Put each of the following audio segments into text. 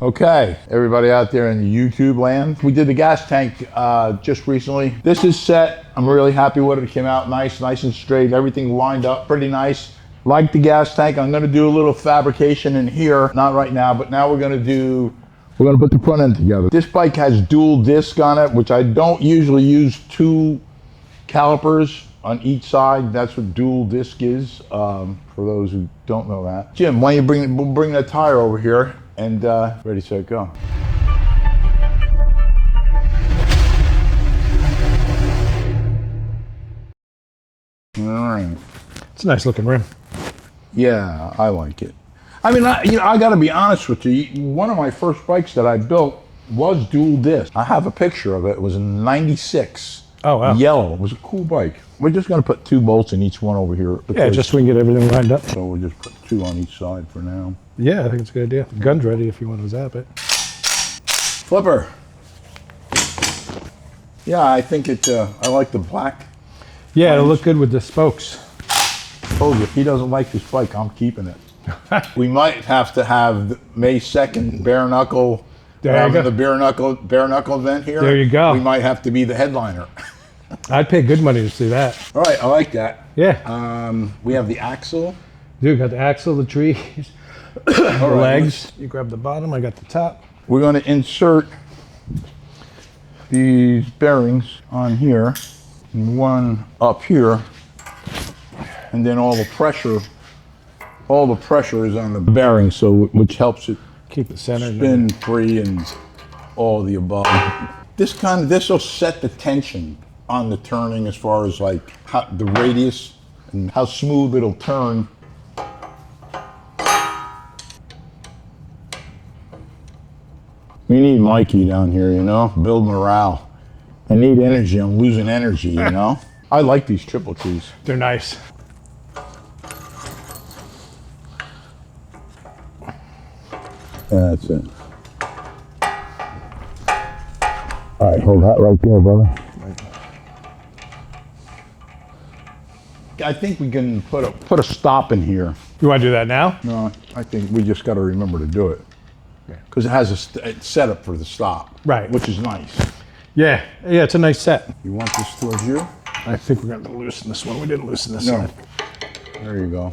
Okay, everybody out there in YouTube land, we did the gas tank just recently. This is set. I'm really happy with it. It came out nice and straight. Everything lined up pretty nice. Like the gas tank, I'm going to do a little fabrication in here. Not right now, but now we're going to put the front end together. This bike has dual disc on it, which I don't usually use two calipers on each side. That's what dual disc is, for those who don't know that. Jim, why don't you bring that tire over here and ready, set, go. All right. It's a nice looking rim. Yeah, I like it. I mean, I got to be honest with you. One of my first bikes that I built was dual disc. I have a picture of it. It was in '96. Oh, wow. Yellow. It was a cool bike. We're just going to put 2 bolts in each one over here. Yeah, just so we can get everything lined up. So we'll just put 2 on each side for now. Yeah, I think it's a good idea. The gun's ready if you want to zap it. Flipper. Yeah, I think I like the black. Yeah, it'll look good with the spokes. I told you, if he doesn't like this bike, I'm keeping it. We might have to have May 2nd bare knuckle. There you go. The bare knuckle event here. There you go. We might have to be the headliner. I'd pay good money to see that. All right, I like that. Yeah. We have the axle. Dude, got the axle, the trees, the legs. You grab the bottom, I got the top. We're going to insert these bearings on here, and one up here, and then all the pressure is on the bearing, so which helps it keep it centered, spin free and all the above. This will set the tension on the turning as far as like the radius and how smooth it'll turn. We need Mikey down here, you know, build morale. I need energy. I'm losing energy, you know. I like these triple trees. They're nice. That's it. All right, hold that right there, brother. I think we can put a stop in here. You want to do that now? No, I think we just got to remember to do it. Because it has a setup for the stop. Right. Which is nice. Yeah, it's a nice set. You want this towards you? I think we're going to loosen this one. We didn't loosen this No. side. There you go.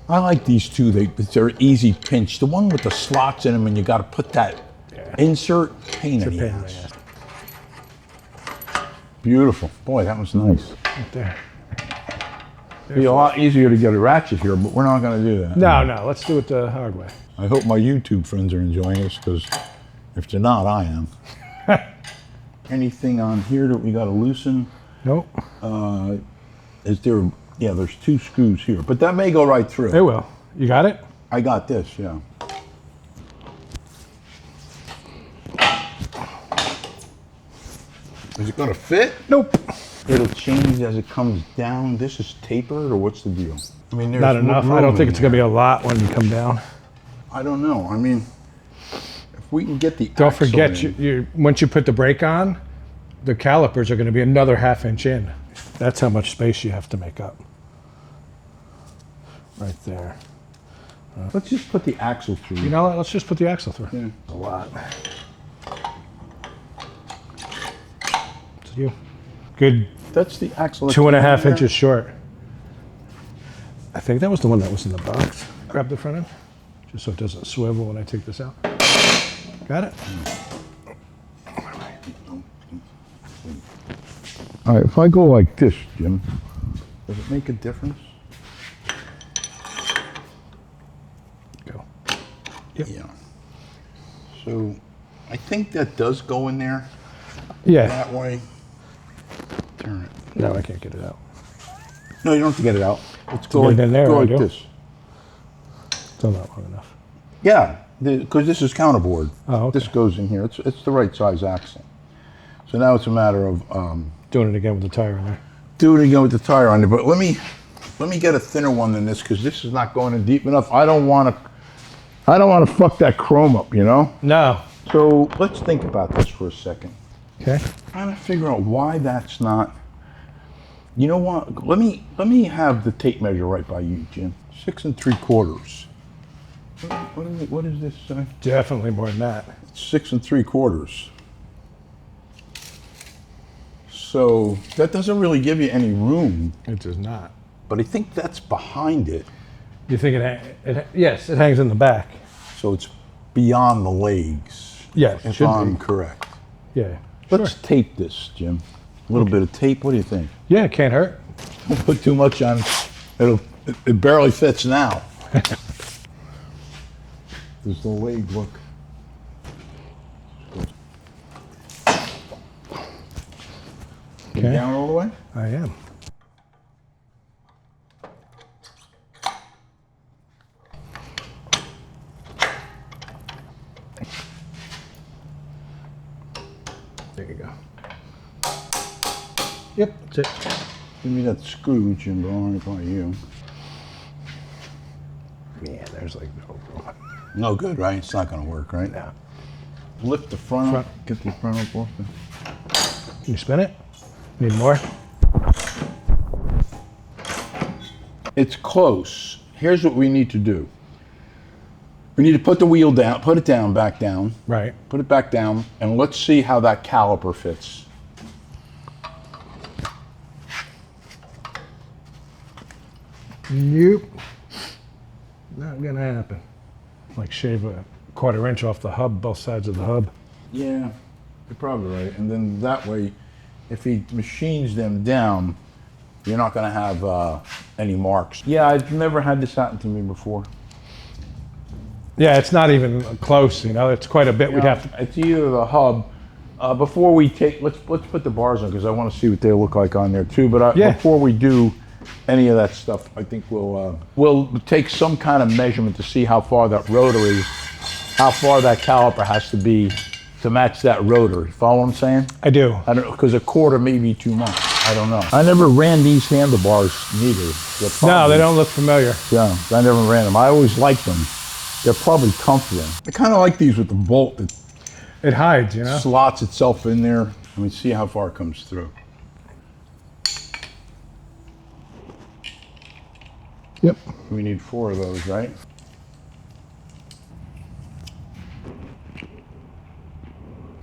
I like these two. They're easy pinch. The one with the slots in them and you got to put that insert, pain in the ass. Beautiful. Boy, that was nice. Right there. It'd be a lot easier to get a ratchet here, but we're not going to do that. No, let's do it the hard way. I hope my YouTube friends are enjoying this, because if they're not, I am. Anything on here that we got to loosen? Nope. Is there? Yeah, there's 2 screws here, but that may go right through. It will. You got it? I got this, yeah. Is it going to fit? Nope. It'll change as it comes down. This is tapered, or what's the deal? I mean, there's Not enough. I don't think it's going to be a lot when you come down. I don't know. I mean, if we can get the Don't axle forget, in. once you put the brake on, the calipers are going to be another ½ inch in. That's how much space you have to make up. Right there. Let's just put the axle through. You know what? Let's just put the axle through. Yeah. A lot. It's you. Good. That's the axle. 2.5 inches short. I think that was the one that was in the box. Grab the front end, just so it doesn't swivel when I take this out. Got it? All right, if I go like this, Jim, does it make a difference? Go. Yep. Yeah. So I think that does go in there. Yeah. That way. Turn it. No, I can't get it out. No, you don't have to get it out. Let's go Get like, it in there, go I like do. this. Still not long enough. Yeah, because this is counterboard. Oh, okay. This goes in here. It's the right size axle. So now it's a matter of Doing it again with the tire in there. doing it again with the tire on there. But let me get a thinner one than this, because this is not going in deep enough. I don't want to fuck that chrome up, you know. No. So let's think about this for a second. Okay. Trying to figure out why that's not. You know what? Let me have the tape measure right by you, Jim. 6 3/4. What is this? Definitely more than that. 6 3/4. So that doesn't really give you any room. It does not. But I think that's behind it. You think yes, it hangs in the back. So it's beyond the legs. Yes, it if should I'm be. correct. Yeah. Let's Sure. tape this, Jim. A little bit of tape. What do you think? Yeah, it can't hurt. Don't put too much on. It barely fits now. Does the leg look? Okay. Down all the way? I am. There you go. Yep, that's it. Give me that screw, Jim, but only by you. Yeah, there's like no room. No good, right? It's not going to work, right? No. Lift the front up. Get the front up off there. Can you spin it? Need more? It's close. Here's what we need to do. We need to put the wheel down, put it down, back down, Right. put it back down, and let's see how that caliper fits. Nope. Not gonna happen. Like shave a 1/4 inch off the hub, both sides of the hub. Yeah, you're probably right. And then that way, if he machines them down, you're not going to have any marks. Yeah, I've never had this happen to me before. Yeah, it's not even close, you know, it's quite a bit. We'd have to. It's either the hub. Before we take, let's put the bars on because I want to see what they look like on there too. But Yeah. before we do any of that stuff, I think we'll take some kind of measurement to see how far that rotor is, how far that caliper has to be to match that rotor. You follow what I'm saying? I do. I don't know, because 1/4 may be too much. I don't know. I never ran these handlebars neither. No, they don't look familiar. Yeah, I never ran them. I always liked them. They're probably comfortable. I kind of like these with the bolt that It hides, you know? slots itself in there. Let me see how far it comes through. Yep. We need 4 of those, right?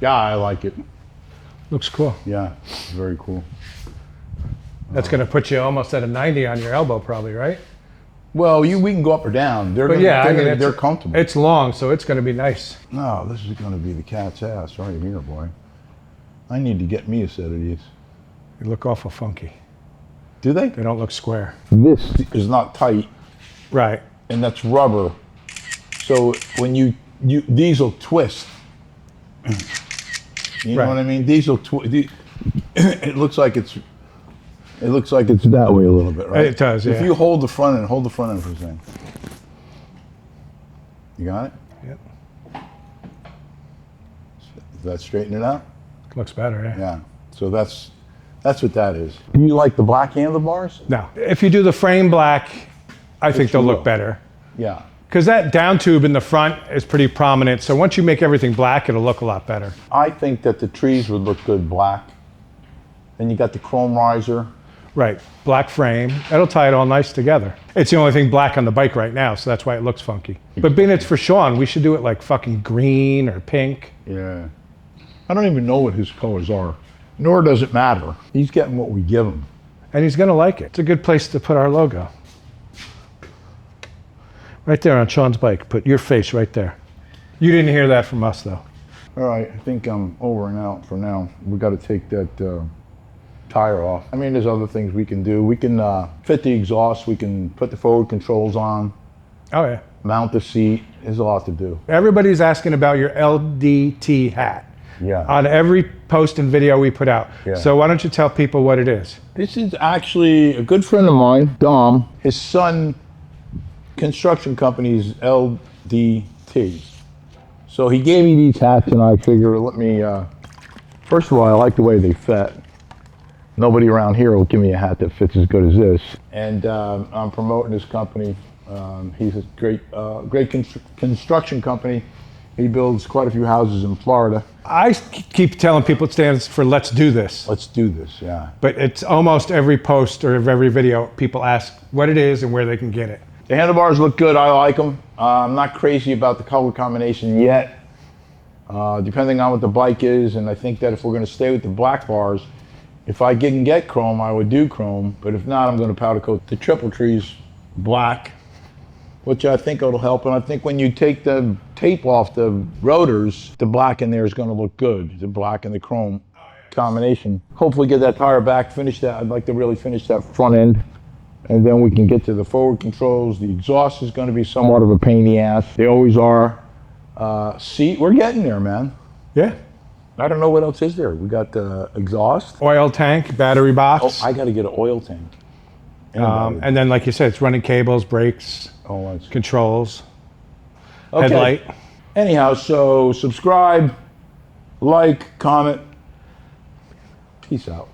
Yeah, I like it. Looks cool. Yeah, it's very cool. That's gonna put you almost at a 90 on your elbow probably, right? Well, we can go up or down. They're But gonna, yeah, I mean, they're comfortable. It's long, so it's gonna be nice. No, this is going to be the cat's ass right here, boy. I need to get me a set of these. They look awful funky. Do they? They don't look square. This is not tight, Right. and that's rubber. So when you these will twist. You know Right. what I mean? These will twist. It looks like it's that way a little bit, right? It does, If yeah. you hold the front end for a second. You got it? Yep. Does that straighten it out? Looks better, yeah. Yeah. So that's what that is. Do you like the black handlebars? No. If you do the frame black, I think they'll you look will. better. Yeah. Because that down tube in the front is pretty prominent, so once you make everything black, it'll look a lot better. I think that the trees would look good black. Then you got the chrome riser. Right, black frame. That'll tie it all nice together. It's the only thing black on the bike right now, so that's why it looks funky. But being it's for Sean, we should do it like fucking green or pink. Yeah. I don't even know what his colors are. Nor does it matter. He's getting what we give him. And he's gonna like it. It's a good place to put our logo. Right there on Sean's bike, put your face right there. You didn't hear that from us though. All right, I think I'm over and out for now. We got to take that tire off. I mean, there's other things we can do. We can fit the exhaust. We can put the forward controls on, Oh yeah. mount the seat. There's a lot to do. Everybody's asking about your LDT hat Yeah. on every post and video we put out. Yeah. So why don't you tell people what it is? This is actually a good friend of mine, Dom. His son construction company's LDT. So he gave me these hats, and I figured, let me, first of all, I like the way they fit. Nobody around here will give me a hat that fits as good as this. And I'm promoting his company. He's a great construction company. He builds quite a few houses in Florida. I keep telling people it stands for Let's Do This. Let's do this, yeah. But it's almost every post or every video, people ask what it is and where they can get it. The handlebars look good. I like them. I'm not crazy about the color combination yet, depending on what the bike is. And I think that if we're going to stay with the black bars, if I can get chrome, I would do chrome. But if not, I'm going to powder coat the triple trees black, which I think it'll help. And I think when you take the tape off the rotors, the black in there is going to look good. The black and the chrome combination. Hopefully get that tire back, finish that. I'd like to really finish that front end. And then we can get to the forward controls. The exhaust is going to be somewhat of a pain in the ass. They always are. Seat, we're getting there, man. Yeah. I don't know what else is there. We got the exhaust. Oil tank, battery box. Oh, I got to get an oil tank. And then, like you said, it's running cables, brakes, controls, Okay. headlight. Anyhow, so subscribe, like, comment. Peace out.